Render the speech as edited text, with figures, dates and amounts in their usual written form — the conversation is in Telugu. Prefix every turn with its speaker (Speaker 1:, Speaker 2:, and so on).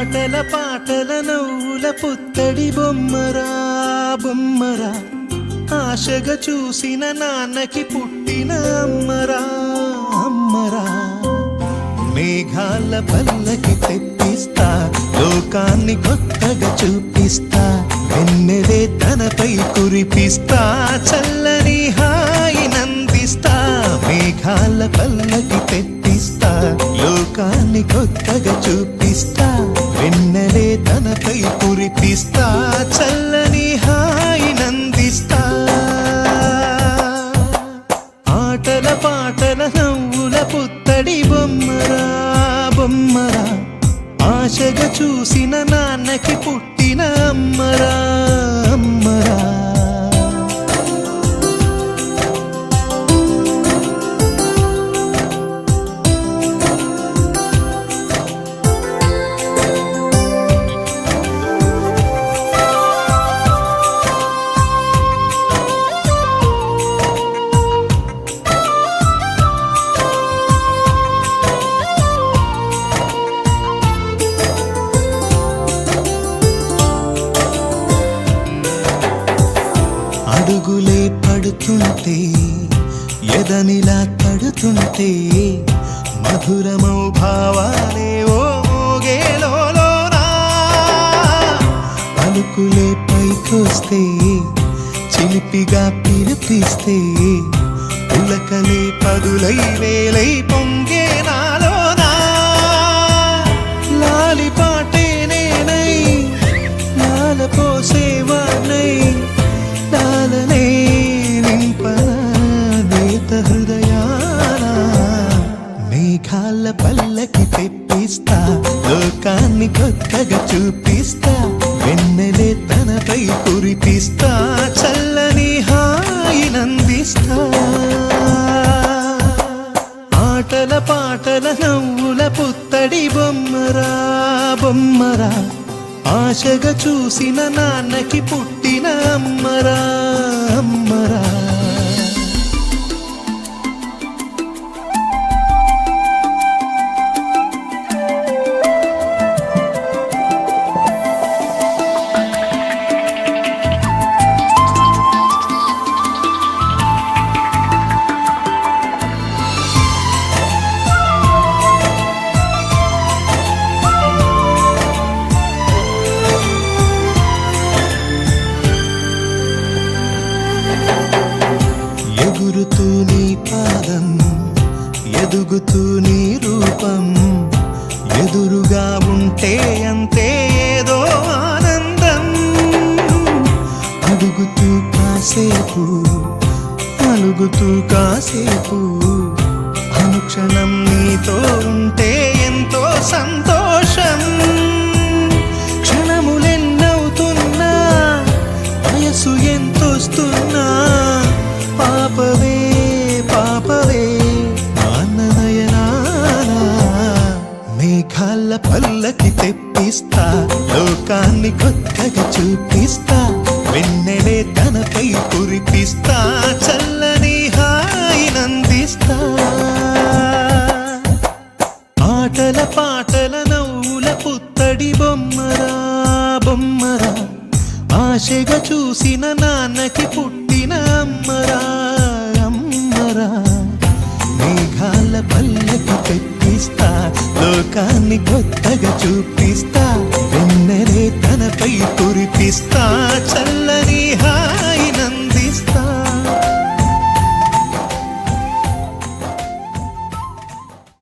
Speaker 1: ఆటల పాటల నవ్వుల పుత్తడి బొమ్మరా బొమ్మరా, ఆశగా చూసిన నాన్నకి పుట్టిన అమ్మరా అమ్మరా. మేఘాల పల్లకి తెప్పిస్తా, లోకాన్ని కొత్తగా చూపిస్తా, వెన్నెలే తనపై కురిపిస్తా, చల్లని హాయి నందిస్తా. మేఘాల పల్లకి తెప్పిస్తా, లోకాన్ని కొత్తగా చూపిస్తా, వెన్నెలే తనపై కురిపిస్తా, చల్లని హాయి నందిస్తా. ఆటల పాటల నవ్వుల పుత్తడి బొమ్మరా బొమ్మరా, ఆశగా చూసిన నాన్నకి పుట్టిన అమ్మరా అమ్మరా. అడుగులే పడుతుంటే ఎదనిలా తడుతుంటే, మధురమౌ భావాలే ఓ మోగేలోనా. పలుకులే పైకొస్తే చిలిపిగా పిలిపిస్తే, పులకలే పదులై వేలై పొంగే నాలోనా. లాలి పాటే నేనై లాల పోసేవాణ్ణై, లాలనే నింపనేత హృదయాన. మేఘాల పల్లకి తెప్పిస్తా, లోకాన్ని కొత్తగా చూపిస్తా, వెన్నెలే తనపై కురిపిస్తా, చల్లని హాయి నందిస్తా. ఆటల పాటల నవ్వుల పుత్తడి బొమ్మరా బొమ్మరా, ఆశగా చూసిన నాన్నకి పుట్టిన అమ్మరా అమ్మరా. ఎగురుతూ నీ పాదం, ఎదుగుతూ నీ రూపం, ఎదురుగా ఉంటే అంతే ఏదో ఆనందం. అడుగుతూ కాసేపు, అలుగుతూ కాసేపు, అనుక్షణం నీతో ఉంటే ఎంతో సంతోషం. క్షణములెన్నవుతున్నా, వయసు ఎంతొస్తున్నా, పాపవే పాపవే నాన్ననయనానా. మేఘాల పల్లకి తెప్పిస్తా, లోకాన్ని కొత్తగా చూపిస్తా, వెన్నెలే తనపై కురిపిస్తా, చల్లని హాయి నందిస్తా. ఆటల పాటల నవ్వుల పుత్తడి బొమ్మరా బొమ్మరా, ఆశగా చూసిన నాన్నకి పుట్టిన అమ్మరా అమ్మరా. మేఘాల పల్లకి తెప్పిస్తా, లోకాన్ని కొత్తగా చూపిస్తా, వెన్నెలే తనపై కురిపిస్తా.